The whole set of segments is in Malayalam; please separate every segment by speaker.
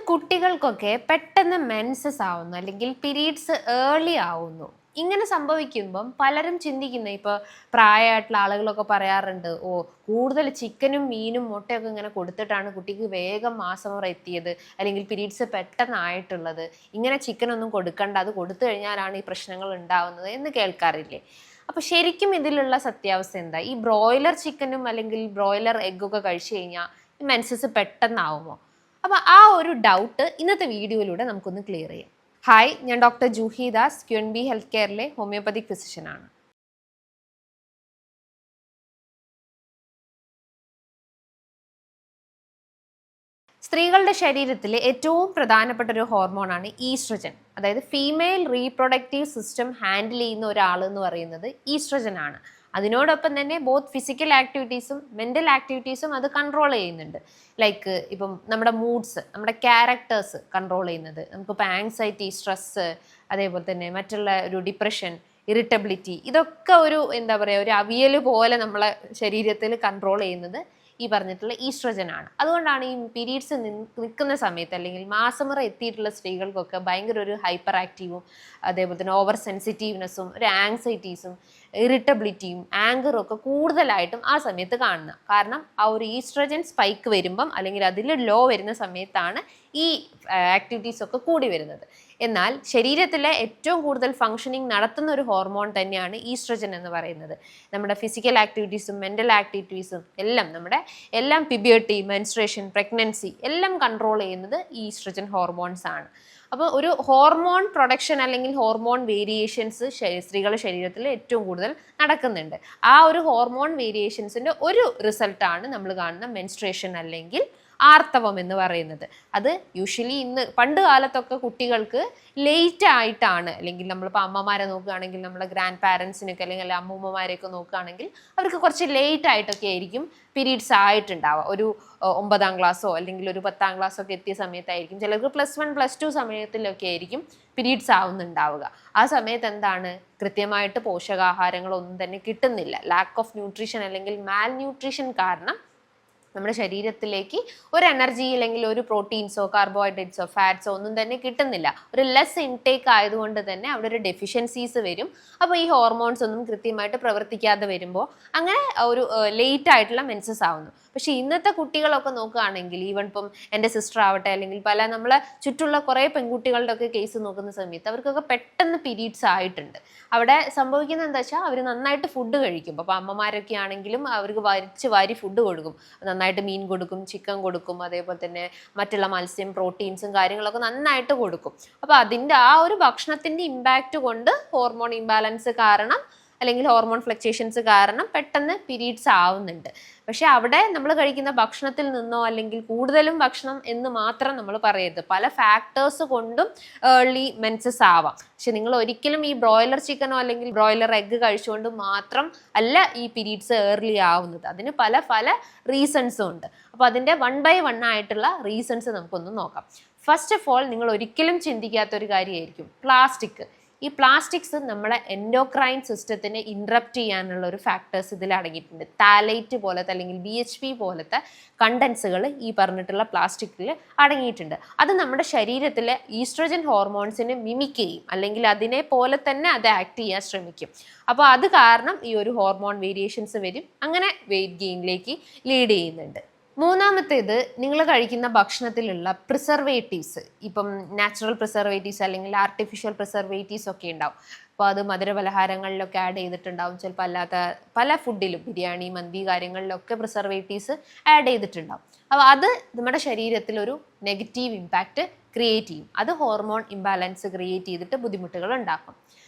Speaker 1: കുട്ടികൾക്കൊക്കെ പെട്ടെന്ന് മെൻസസ് ആവുന്നു അല്ലെങ്കിൽ പീരീഡ്സ് ഏർലി ആവുന്നു. ഇങ്ങനെ സംഭവിക്കുമ്പം പലരും ചിന്തിക്കുന്ന ഇപ്പോൾ പ്രായമായിട്ടുള്ള ആളുകളൊക്കെ പറയാറുണ്ട്, ഓ കൂടുതൽ ചിക്കനും മീനും മുട്ടയൊക്കെ ഇങ്ങനെ കൊടുത്തിട്ടാണ് കുട്ടിക്ക് വേഗം മാസമുറ എത്തിയത് അല്ലെങ്കിൽ പീരീഡ്സ് പെട്ടെന്നായിട്ടുള്ളത്. ഇങ്ങനെ ചിക്കനൊന്നും കൊടുക്കണ്ട, അത് കൊടുത്തു കഴിഞ്ഞാലാണ് ഈ പ്രശ്നങ്ങൾ ഉണ്ടാവുന്നത് എന്ന് കേൾക്കാറില്ലേ? അപ്പൊ ശരിക്കും ഇതിലുള്ള സത്യാവസ്ഥ എന്താ? ഈ ബ്രോയിലർ ചിക്കനും അല്ലെങ്കിൽ ബ്രോയിലർ എഗ്ഗൊക്കെ കഴിച്ചു കഴിഞ്ഞാൽ മെൻസസ് പെട്ടെന്നാവുമോ? അപ്പോൾ ആ ഒരു ഡൗട്ട് ഇന്നത്തെ വീഡിയോയിലൂടെ നമുക്കൊന്ന് ക്ലിയർ ചെയ്യാം. ഹായ്, ഞാൻ doctor Juhi Das, QNB health കെയറിലെ ഹോമിയോപ്പതിക് ഫിസിഷ്യനാണ്. സ്ത്രീകളുടെ ശരീരത്തിൽ ഏറ്റവും പ്രധാനപ്പെട്ട ഒരു ഹോർമോണാണ് ഈസ്ട്രജൻ. അതായത് ഫീമെയിൽ റീപ്രൊഡക്റ്റീവ് സിസ്റ്റം ഹാൻഡിൽ ചെയ്യുന്ന ഒരാൾ എന്ന് പറയുന്നത് ഈസ്ട്രജൻ ആണ്. അതിനോടൊപ്പം തന്നെ ബോത്ത് ഫിസിക്കൽ ആക്ടിവിറ്റീസും മെൻ്റൽ ആക്ടിവിറ്റീസും അത് കൺട്രോൾ ചെയ്യുന്നുണ്ട്. ലൈക്ക് ഇപ്പം നമ്മുടെ മൂഡ്സ്, നമ്മുടെ ക്യാരക്ടേഴ്സ് കൺട്രോൾ ചെയ്യുന്നത്, നമുക്കിപ്പോൾ ആങ്സൈറ്റി, സ്ട്രെസ്സ്, അതേപോലെ തന്നെ മറ്റുള്ള ഒരു ഡിപ്രഷൻ, ഇറിറ്റബിലിറ്റി, ഇതൊക്കെ ഒരു എന്താ പറയുക, ഒരു അവിയൽ പോലെ നമ്മളെ ശരീരത്തിൽ കൺട്രോൾ ചെയ്യുന്നത് ഈ പറഞ്ഞിട്ടുള്ള ഈസ്ട്രജൻ ആണ്. അതുകൊണ്ടാണ് ഈ പീരീഡ്സ് നിൽക്കുന്ന സമയത്ത് അല്ലെങ്കിൽ മാസമുറ എത്തിയിട്ടുള്ള സ്ത്രീകൾക്കൊക്കെ ഭയങ്കര ഒരു ഹൈപ്പർ ആക്റ്റീവും അതേപോലെ തന്നെ ഓവർ സെൻസിറ്റീവ്നെസ്സും ഒരു ആങ്സൈറ്റീസും ഇറിറ്റബിലിറ്റിയും ആങ്കറും ഒക്കെ കൂടുതലായിട്ടും ആ സമയത്ത് കാണുന്നത്. കാരണം ആ ഒരു ഈസ്ട്രജൻ സ്പൈക്ക് വരുമ്പം അല്ലെങ്കിൽ അതിൽ ലോ വരുന്ന സമയത്താണ് ഈ ആക്ടിവിറ്റീസ് ഒക്കെ കൂടി വരുന്നത്. എന്നാൽ ശരീരത്തിലെ ഏറ്റവും കൂടുതൽ ഫങ്ഷനിങ് നടത്തുന്ന ഒരു ഹോർമോൺ തന്നെയാണ് ഈസ്ട്രജൻ എന്ന് പറയുന്നത്. നമ്മുടെ ഫിസിക്കൽ ആക്ടിവിറ്റീസും മെൻ്റൽ ആക്ടിവിറ്റീസും എല്ലാം പിബ്യൂർട്ടി, മെൻസ്ട്രേഷൻ, പ്രഗ്നൻസി എല്ലാം കൺട്രോൾ ചെയ്യുന്നത് ഈ ഈസ്ട്രജൻ ഹോർമോൺസ് ആണ്. അപ്പോൾ ഒരു ഹോർമോൺ പ്രൊഡക്ഷൻ അല്ലെങ്കിൽ ഹോർമോൺ വേരിയേഷൻസ് സ്ത്രീകളുടെ ശരീരത്തിൽ ഏറ്റവും കൂടുതൽ നടക്കുന്നുണ്ട്. ആ ഒരു ഹോർമോൺ വേരിയേഷൻസിൻ്റെ ഒരു റിസൾട്ടാണ് നമ്മൾ കാണുന്ന മെൻസ്ട്രേഷൻ അല്ലെങ്കിൽ ആർത്തവം എന്ന് പറയുന്നത്. അത് യൂഷ്വലി പണ്ട് കാലത്തൊക്കെ കുട്ടികൾക്ക് ലേറ്റ് ആയിട്ടാണ്, അല്ലെങ്കിൽ നമ്മളിപ്പോൾ അമ്മമാരെ നോക്കുകയാണെങ്കിൽ നമ്മുടെ ഗ്രാൻഡ് പാരൻസിനൊക്കെ അല്ലെങ്കിൽ അമ്മൂമ്മമാരെയൊക്കെ നോക്കുകയാണെങ്കിൽ അവർക്ക് കുറച്ച് ലേറ്റ് ആയിട്ടൊക്കെ ആയിരിക്കും പീരീഡ്സ് ആയിട്ടുണ്ടാവുക. ഒരു 9ാം ക്ലാസ്സോ അല്ലെങ്കിൽ ഒരു 10ാം ക്ലാസ്സോ ഒക്കെ എത്തിയ സമയത്തായിരിക്കും, ചിലർക്ക് +1 +2 സമയത്തിലൊക്കെ ആയിരിക്കും പീരീഡ്സ് ആവുന്നുണ്ടാവുക. ആ സമയത്ത് എന്താണ്, കൃത്യമായിട്ട് പോഷകാഹാരങ്ങളൊന്നും തന്നെ കിട്ടുന്നില്ല. ലാക്ക് ഓഫ് ന്യൂട്രീഷൻ അല്ലെങ്കിൽ മാൽ ന്യൂട്രീഷൻ കാരണം നമ്മുടെ ശരീരത്തിലേക്ക് ഒരു എനർജി അല്ലെങ്കിൽ ഒരു പ്രോട്ടീൻസോ കാർബോഹൈഡ്രേറ്റ്സോ ഫാറ്റ്സോ ഒന്നും തന്നെ കിട്ടുന്നില്ല. ഒരു ലെസ് ഇൻടേക്ക് ആയതുകൊണ്ട് തന്നെ അവിടെ ഒരു ഡെഫിഷ്യൻസീസ് വരും. അപ്പോൾ ഈ ഹോർമോൺസ് ഒന്നും കൃത്യമായിട്ട് പ്രവർത്തിക്കാതെ വരുമ്പോൾ അങ്ങനെ ഒരു ലേറ്റ് ആയിട്ടുള്ള മെൻസസ് ആവുന്നു. പക്ഷേ ഇന്നത്തെ കുട്ടികളൊക്കെ നോക്കുകയാണെങ്കിൽ, ഈവൻ ഇപ്പം എൻ്റെ സിസ്റ്റർ ആവട്ടെ അല്ലെങ്കിൽ പല നമ്മളെ ചുറ്റുള്ള കുറേ പെൺകുട്ടികളുടെ ഒക്കെ കേസ് നോക്കുന്ന സമയത്ത് അവർക്കൊക്കെ പെട്ടെന്ന് പീരീഡ്സ് ആയിട്ടുണ്ട്. അവിടെ സംഭവിക്കുന്നത് എന്താ വെച്ചാൽ അവർ നന്നായിട്ട് ഫുഡ് കഴിക്കും. അപ്പോൾ അമ്മമാരൊക്കെ ആണെങ്കിലും അവർക്ക് വാരി ഫുഡ് കൊടുക്കും. നന്നായിട്ട് മീൻ കൊടുക്കും, ചിക്കൻ കൊടുക്കും, അതേപോലെ തന്നെ മറ്റുള്ള മത്സ്യം, പ്രോട്ടീൻസും കാര്യങ്ങളൊക്കെ നന്നായിട്ട് കൊടുക്കും. അപ്പോൾ അതിൻ്റെ ആ ഒരു ഭക്ഷണത്തിൻ്റെ ഇമ്പാക്റ്റ് കൊണ്ട് ഹോർമോൺ ഇംബാലൻസ് കാരണം അല്ലെങ്കിൽ ഹോർമോൺ ഫ്ലക്ച്വേഷൻസ് കാരണം പെട്ടെന്ന് പീരീഡ്സ് ആവുന്നുണ്ട്. പക്ഷെ അവിടെ നമ്മൾ കഴിക്കുന്ന ഭക്ഷണത്തിൽ നിന്നോ അല്ലെങ്കിൽ കൂടുതലും ഭക്ഷണം എന്ന് മാത്രം നമ്മൾ പറയരുത്. പല ഫാക്ടേഴ്സ് കൊണ്ടും ഏർലി മെൻസസ് ആവാം. പക്ഷെ നിങ്ങൾ ഒരിക്കലും ഈ ബ്രോയിലർ ചിക്കനോ അല്ലെങ്കിൽ ബ്രോയിലർ എഗ്ഗ് കഴിച്ചുകൊണ്ട് മാത്രം അല്ല ഈ പീരീഡ്സ് ഏർലി ആവുന്നത്. അതിന് പല റീസൺസും ഉണ്ട്. അപ്പോൾ അതിൻ്റെ 1 by 1 ആയിട്ടുള്ള റീസൺസ് നമുക്കൊന്ന് നോക്കാം. ഫസ്റ്റ് ഓഫ് ഓൾ, നിങ്ങൾ ഒരിക്കലും ചിന്തിക്കാത്തൊരു കാര്യമായിരിക്കും പ്ലാസ്റ്റിക്. ഈ പ്ലാസ്റ്റിക്സ് നമ്മളെ എൻഡോക്രൈൻ സിസ്റ്റത്തിനെ ഇൻറപ്റ്റ് ചെയ്യാനുള്ള ഒരു ഫാക്ടേഴ്സ് ഇതിൽ അടങ്ങിയിട്ടുണ്ട്. താലൈറ്റ് പോലത്തെ അല്ലെങ്കിൽ BHP പോലത്തെ കണ്ടൻസുകൾ ഈ പറഞ്ഞിട്ടുള്ള പ്ലാസ്റ്റിക്കിൽ അടങ്ങിയിട്ടുണ്ട്. അത് നമ്മുടെ ശരീരത്തിലെ ഈസ്ട്രജൻ ഹോർമോൺസിനെ മിമിക് ചെയ്യും, അല്ലെങ്കിൽ അതിനെ പോലെ തന്നെ അത് ആക്ട് ചെയ്യാൻ ശ്രമിക്കും. അപ്പോൾ അത് കാരണം ഈ ഒരു ഹോർമോൺ വേരിയേഷൻസ് വരും, അങ്ങനെ വെയിറ്റ് ഗെയിനിലേക്ക് ലീഡ് ചെയ്യുന്നുണ്ട്. മൂന്നാമത്തേത്, നിങ്ങൾ കഴിക്കുന്ന ഭക്ഷണത്തിലുള്ള പ്രിസർവേറ്റീവ്സ്. ഇപ്പം നാച്ചുറൽ പ്രിസർവേറ്റീവ്സ് അല്ലെങ്കിൽ ആർട്ടിഫിഷ്യൽ പ്രിസർവേറ്റീവ്സ് ഒക്കെ ഉണ്ടാവും. അപ്പോൾ അത് മധുരപലഹാരങ്ങളിലൊക്കെ ആഡ് ചെയ്തിട്ടുണ്ടാവും, ചിലപ്പോൾ അല്ലാത്ത പല ഫുഡിലും ബിരിയാണി, മന്തി കാര്യങ്ങളിലൊക്കെ പ്രിസർവേറ്റീവ്സ് ആഡ് ചെയ്തിട്ടുണ്ടാവും. അപ്പോൾ അത് നമ്മുടെ ശരീരത്തിലൊരു നെഗറ്റീവ് ഇമ്പാക്റ്റ് ക്രിയേറ്റ് ചെയ്യും. അത് ഹോർമോൺ ഇംബാലൻസ് ക്രിയേറ്റ് ചെയ്തിട്ട് ബുദ്ധിമുട്ടുകൾ ഉണ്ടാക്കും.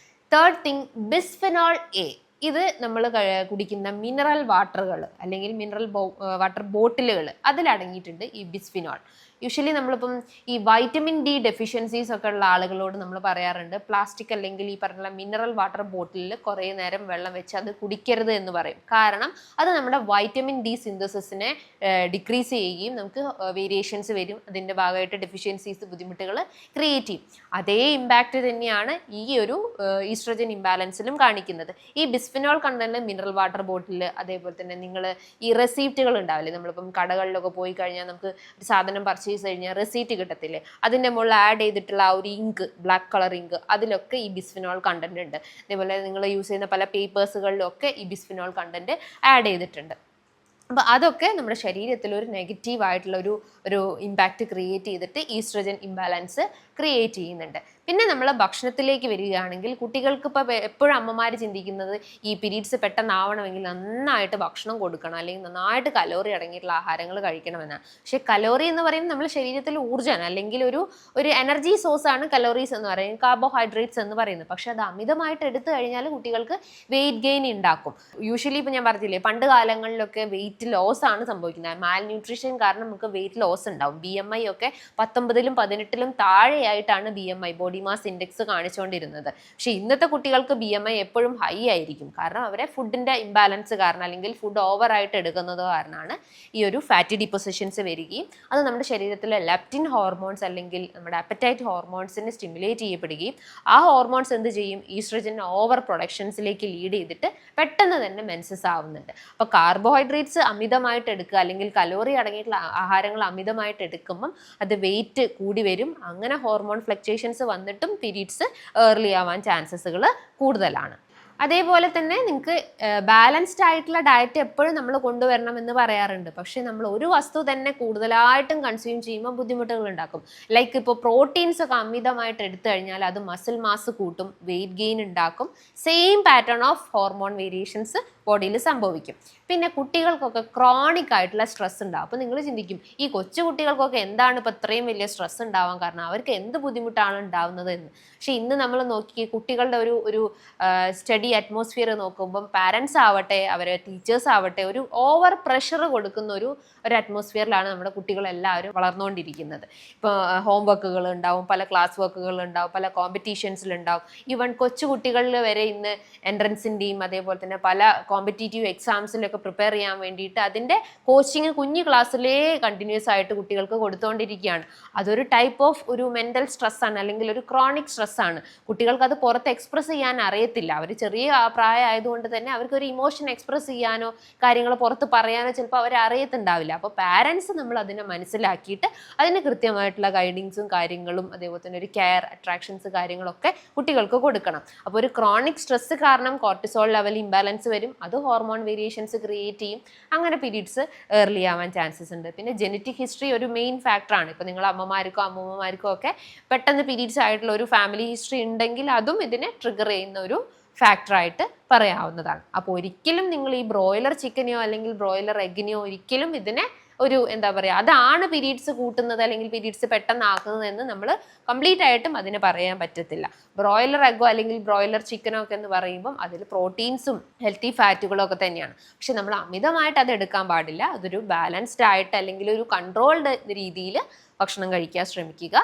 Speaker 1: Third thing, bisphenol A. ഇത് നമ്മൾ കുടിക്കുന്ന മിനറൽ വാട്ടറുകൾ അല്ലെങ്കിൽ മിനറൽ വാട്ടർ ബോട്ടിലുകൾ, അതിലടങ്ങിയിട്ടുണ്ട് ഈ ബിസ്ഫിനോൾ. യൂഷ്വലി നമ്മളിപ്പം ഈ വൈറ്റമിൻ D ഡെഫിഷ്യൻസീസ് ഒക്കെ ഉള്ള ആളുകളോട് നമ്മൾ പറയാറുണ്ട്, പ്ലാസ്റ്റിക് അല്ലെങ്കിൽ ഈ പറഞ്ഞ മിനറൽ വാട്ടർ ബോട്ടിലിൽ കുറേ നേരം വെള്ളം വെച്ച് അത് കുടിക്കരുത് എന്ന് പറയും. കാരണം അത് നമ്മുടെ വൈറ്റമിൻ D സിന്തസിസിനെ ഡിക്രീസ് ചെയ്യുകയും നമുക്ക് വേരിയേഷൻസ് വരും. അതിൻ്റെ ഭാഗമായിട്ട് ഡെഫിഷ്യൻസീസ്, ബുദ്ധിമുട്ടുകൾ ക്രിയേറ്റ് ചെയ്യും. അതേ ഇമ്പാക്റ്റ് തന്നെയാണ് ഈ ഒരു ഈസ്ട്രജൻ ഇംബാലൻസിലും കാണിക്കുന്നത്. ഈ bisphenol content mineral water bottle, അതേപോലെ തന്നെ നിങ്ങൾ ഈ റെസിപ്റ്റുകൾ ഉണ്ടാവില്ലേ, നമ്മളിപ്പം കടകളിലൊക്കെ പോയി കഴിഞ്ഞാൽ നമുക്ക് ഒരു സാധനം പർച്ചേസ് പർച്ചേസ് കഴിഞ്ഞാൽ റെസീറ്റ് കിട്ടത്തില്ലേ, അതിൻ്റെ മുകളിൽ ആഡ് ചെയ്തിട്ടുള്ള ആ ഒരു ഇങ്ക്, ബ്ലാക്ക് കളർ ഇങ്ക്, അതിലൊക്കെ ഈ ബിസ്ഫിനോൾ കണ്ടന്റ് ഉണ്ട്. അതേപോലെ നിങ്ങൾ യൂസ് ചെയ്യുന്ന പല പേപ്പേഴ്സുകളിലൊക്കെ ഈ ബിസ്ഫിനോൾ കണ്ടന്റ് ആഡ് ചെയ്തിട്ടുണ്ട്. അപ്പോൾ അതൊക്കെ നമ്മുടെ ശരീരത്തിൽ ഒരു നെഗറ്റീവ് ആയിട്ടുള്ള ഒരു ഇമ്പാക്റ്റ് ക്രിയേറ്റ് ചെയ്തിട്ട് ഈസ്ട്രജൻ ഇംബാലൻസ് ക്രിയേറ്റ് ചെയ്യുന്നുണ്ട്. പിന്നെ നമ്മൾ ഭക്ഷണത്തിലേക്ക് വരികയാണെങ്കിൽ കുട്ടികൾക്ക് ഇപ്പോൾ എപ്പോഴും അമ്മമാർ ചിന്തിക്കുന്നത് ഈ പീരീഡ്സ് പെട്ടെന്നാവണമെങ്കിൽ നന്നായിട്ട് ഭക്ഷണം കൊടുക്കണം, അല്ലെങ്കിൽ നന്നായിട്ട് കലോറി അടങ്ങിയിട്ടുള്ള ആഹാരങ്ങൾ കഴിക്കണമെന്നാണ്. പക്ഷേ കലോറി എന്ന് പറയുന്നത് നമ്മുടെ ശരീരത്തിൽ ഊർജ്ജമാണ്, അല്ലെങ്കിൽ ഒരു എനർജി സോഴ്സാണ് കലോറീസ് എന്ന് പറയുന്നത്, കാർബോഹൈഡ്രേറ്റ്സ് എന്ന് പറയുന്നത്. പക്ഷേ അത് അമിതമായിട്ട് എടുത്തു കഴിഞ്ഞാൽ കുട്ടികൾക്ക് വെയിറ്റ് ഗെയിൻ ഉണ്ടാക്കും. യൂഷ്വലി ഇപ്പോൾ ഞാൻ പറഞ്ഞില്ലേ, പണ്ട് കാലങ്ങളിലൊക്കെ വെയിറ്റ് ലോസ് ആണ് സംഭവിക്കുന്നത്. മാൽ ന്യൂട്രീഷൻ കാരണം നമുക്ക് വെയിറ്റ് ലോസ് ഉണ്ടാവും. BMI ഒക്കെ 19-ലും 18-ലും താഴെയായിട്ടാണ് BMI, ബോഡി മാസ് ഇൻഡെക്സ് കാണിച്ചുകൊണ്ടിരുന്നത്. പക്ഷേ ഇന്നത്തെ കുട്ടികൾക്ക് BMI എപ്പോഴും ഹൈ ആയിരിക്കും. കാരണം അവരെ ഫുഡിൻ്റെ ഇംബാലൻസ് കാരണം, അല്ലെങ്കിൽ ഫുഡ് ഓവറായിട്ട് എടുക്കുന്നത് കാരണമാണ് ഈ ഒരു ഫാറ്റി ഡിപ്പോസിഷൻസ് വരികയും അത് നമ്മുടെ ശരീരത്തിലെ ലെപ്റ്റിൻ ഹോർമോൺസ് അല്ലെങ്കിൽ നമ്മുടെ അപ്പറ്റൈറ്റ് ഹോർമോൺസിനെ സ്റ്റിമുലേറ്റ് ചെയ്യപ്പെടുകയും ആ ഹോർമോൺസ് എന്ത് ചെയ്യും, ഈസ്ട്രജൻ ഓവർ പ്രൊഡക്ഷൻസിലേക്ക് ലീഡ് ചെയ്തിട്ട് പെട്ടെന്ന് തന്നെ മെൻസസ് ആവുന്നുണ്ട്. അപ്പോൾ കാർബോഹൈഡ്രേറ്റ്സ് അമിതമായിട്ട് എടുക്കുക, അല്ലെങ്കിൽ കലോറി അടങ്ങിയിട്ടുള്ള ആഹാരങ്ങൾ അമിതമായിട്ട് എടുക്കുമ്പം അത് വെയിറ്റ് കൂടി വരും. അങ്ങനെ ഹോർമോൺ ഫ്ലക്ച്വേഷൻസ് വന്നിട്ടും പീരീഡ്സ് ഏർലി ആവാൻ ചാൻസസുകൾ കൂടുതലാണ്. അതേപോലെ തന്നെ നിങ്ങൾക്ക് ബാലൻസ്ഡ് ആയിട്ടുള്ള ഡയറ്റ് എപ്പോഴും നമ്മൾ കൊണ്ടുവരണം എന്ന് പറയാറുണ്ട്. പക്ഷേ നമ്മൾ ഒരു വസ്തു തന്നെ കൂടുതലായിട്ടും കൺസ്യൂം ചെയ്യുമ്പോൾ ബുദ്ധിമുട്ടുകൾ ഉണ്ടാക്കും. ലൈക്ക് ഇപ്പോൾ പ്രോട്ടീൻസ് ഒക്കെ അമിതമായിട്ട് എടുത്തു കഴിഞ്ഞാൽ അത് മസിൽ മാസ് കൂട്ടും, വെയിറ്റ് ഗെയിൻ ഉണ്ടാക്കും. Same pattern of hormone variations ബോഡിയിൽ സംഭവിക്കും. പിന്നെ കുട്ടികൾക്കൊക്കെ ക്രോണിക് ആയിട്ടുള്ള സ്ട്രെസ് ഉണ്ടാവും. അപ്പോൾ നിങ്ങൾ ചിന്തിക്കും, ഈ കൊച്ചു കുട്ടികൾക്കൊക്കെ എന്താണ് ഇപ്പോൾ ഇത്രയും വലിയ സ്ട്രെസ് ഉണ്ടാവാൻ കാരണം, അവർക്ക് എന്ത് ബുദ്ധിമുട്ടാണ് ഉണ്ടാവുന്നത് എന്ന്. പക്ഷേ ഇന്ന് നമ്മൾ നോക്കി കുട്ടികളുടെ ഒരു സ്റ്റഡി അറ്റ്മോസ്ഫിയർ നോക്കുമ്പം പാരൻസ് ആവട്ടെ, അവരെ ടീച്ചേഴ്സ് ആവട്ടെ, ഒരു ഓവർ പ്രഷർ കൊടുക്കുന്ന ഒരു അറ്റ്മോസ്ഫിയറിലാണ് നമ്മുടെ കുട്ടികളെല്ലാവരും വളർന്നുകൊണ്ടിരിക്കുന്നത്. ഇപ്പോൾ ഹോം വർക്കുകൾ ഉണ്ടാവും, പല ക്ലാസ് വർക്കുകൾ ഉണ്ടാവും, പല കോമ്പറ്റീഷൻസിലുണ്ടാവും. ഈവൻ കൊച്ചു കുട്ടികളിൽ വരെ ഇന്ന് എൻട്രൻസിൻ്റെയും അതേപോലെ തന്നെ പല കോമ്പറ്റീറ്റീവ് എക്സാംസിലൊക്കെ പ്രിപ്പയർ ചെയ്യാൻ വേണ്ടിയിട്ട് അതിൻ്റെ കോച്ചിങ് കുഞ്ഞു ക്ലാസ്സിലേ കണ്ടിന്യൂസ് ആയിട്ട് കുട്ടികൾക്ക് കൊടുത്തുകൊണ്ടിരിക്കുകയാണ്. അതൊരു ടൈപ്പ് ഓഫ് ഒരു മെൻ്റൽ സ്ട്രെസ്സാണ്, അല്ലെങ്കിൽ ഒരു ക്രോണിക് സ്ട്രെസ്സാണ്. കുട്ടികൾക്ക് അത് പുറത്ത് എക്സ്പ്രസ് ചെയ്യാൻ അറിയത്തില്ല. അവർ ചെറിയ പ്രായമായതുകൊണ്ട് തന്നെ അവർക്കൊരു ഇമോഷൻ എക്സ്പ്രസ് ചെയ്യാനോ കാര്യങ്ങൾ പുറത്ത് പറയാനോ ചിലപ്പോൾ അവർ അറിയത്തുണ്ടാവില്ല. അപ്പോൾ പാരൻസ് നമ്മൾ അതിനെ മനസ്സിലാക്കിയിട്ട് അതിന് കൃത്യമായിട്ടുള്ള ഗൈഡിങ്സും കാര്യങ്ങളും അതേപോലെ തന്നെ ഒരു കെയർ, അട്രാക്ഷൻസ് കാര്യങ്ങളൊക്കെ കുട്ടികൾക്ക് കൊടുക്കണം. അപ്പോൾ ഒരു ക്രോണിക് സ്ട്രെസ് കാരണം കോർട്ടിസോൾ ലെവൽ ഇംബാലൻസ് വരും, അത് ഹോർമോൺ വേരിയേഷൻസ് ക്രിയേറ്റ് ചെയ്യും. അങ്ങനെ പീരീഡ്സ് ഏർലി ആവാൻ ചാൻസസ് ഉണ്ട്. പിന്നെ ജനറ്റിക് ഹിസ്റ്ററി ഒരു മെയിൻ ഫാക്ടറാണ്. ഇപ്പോൾ നിങ്ങൾ അമ്മമാർക്കോ അമ്മൂമ്മമാർക്കോ ഒക്കെ പെട്ടെന്ന് പീരീഡ്സ് ആയിട്ടുള്ള ഒരു ഫാമിലി ഹിസ്റ്ററി ഉണ്ടെങ്കിൽ അതും ഇതിനെ ട്രിഗർ ചെയ്യുന്ന ഒരു ഫാക്ടറായിട്ട് പറയാവുന്നതാണ്. അപ്പോൾ ഒരിക്കലും നിങ്ങൾ ഈ ബ്രോയിലർ ചിക്കനെയോ അല്ലെങ്കിൽ ബ്രോയിലർ എഗ്ഗിനെയോ ഒരിക്കലും ഇതിനെ ഒരു എന്താ പറയുക, അതാണ് പീരീഡ്സ് കൂട്ടുന്നത് അല്ലെങ്കിൽ പീരീഡ്സ് പെട്ടെന്നാക്കുന്നത് എന്ന് നമ്മൾ കംപ്ലീറ്റ് ആയിട്ടും അതിന് പറയാൻ പറ്റത്തില്ല. ബ്രോയിലർ എഗ്ഗോ അല്ലെങ്കിൽ ബ്രോയിലർ ചിക്കനോ ഒക്കെ എന്ന് പറയുമ്പം അതിൽ പ്രോട്ടീൻസും ഹെൽത്തി ഫാറ്റുകളും ഒക്കെ തന്നെയാണ്. പക്ഷെ നമ്മൾ അമിതമായിട്ട് അത് എടുക്കാൻ പാടില്ല. അതൊരു ബാലൻസ്ഡ് ആയിട്ട് അല്ലെങ്കിൽ ഒരു കൺട്രോൾഡ് രീതിയിൽ ഭക്ഷണം കഴിക്കാൻ ശ്രമിക്കുക.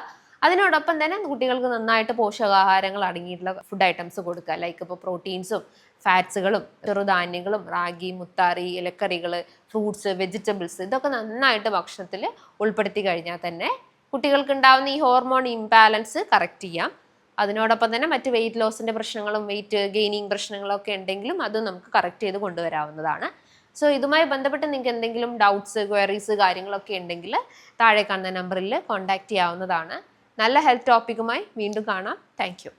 Speaker 1: അതിനോടൊപ്പം തന്നെ കുട്ടികൾക്ക് നന്നായിട്ട് പോഷകാഹാരങ്ങൾ അടങ്ങിയിട്ടുള്ള ഫുഡ് ഐറ്റംസ് കൊടുക്കുക. ലൈക്ക് ഇപ്പോൾ പ്രോട്ടീൻസും ഫാറ്റ്സുകളും ചെറുധാന്യങ്ങളും റാഗി, മുത്താറി, ഇലക്കറികൾ, ഫ്രൂട്ട്സ്, വെജിറ്റബിൾസ് ഇതൊക്കെ നന്നായിട്ട് ഭക്ഷണത്തിൽ ഉൾപ്പെടുത്തി കഴിഞ്ഞാൽ തന്നെ കുട്ടികൾക്ക് ഉണ്ടാകുന്ന ഈ ഹോർമോൺ ഇംബാലൻസ് കറക്റ്റ് ചെയ്യാം. അതിനോടൊപ്പം തന്നെ മറ്റ് വെയിറ്റ് ലോസിൻ്റെ പ്രശ്നങ്ങളും വെയിറ്റ് ഗെയിനിങ് പ്രശ്നങ്ങളൊക്കെ ഉണ്ടെങ്കിലും അത് നമുക്ക് കറക്റ്റ് ചെയ്ത് കൊണ്ടുവരാവുന്നതാണ്. സോ ഇതുമായി ബന്ധപ്പെട്ട് നിങ്ങൾക്ക് എന്തെങ്കിലും ഡൗട്ട്സ്, ക്വയറീസ് കാര്യങ്ങളൊക്കെ ഉണ്ടെങ്കിൽ താഴെ കാണുന്ന നമ്പറിൽ കോൺടാക്റ്റ് ചെയ്യാവുന്നതാണ്. നല്ല ഹെൽത്ത് ടോപ്പിക്കുമായി വീണ്ടും കാണാം. Thank you.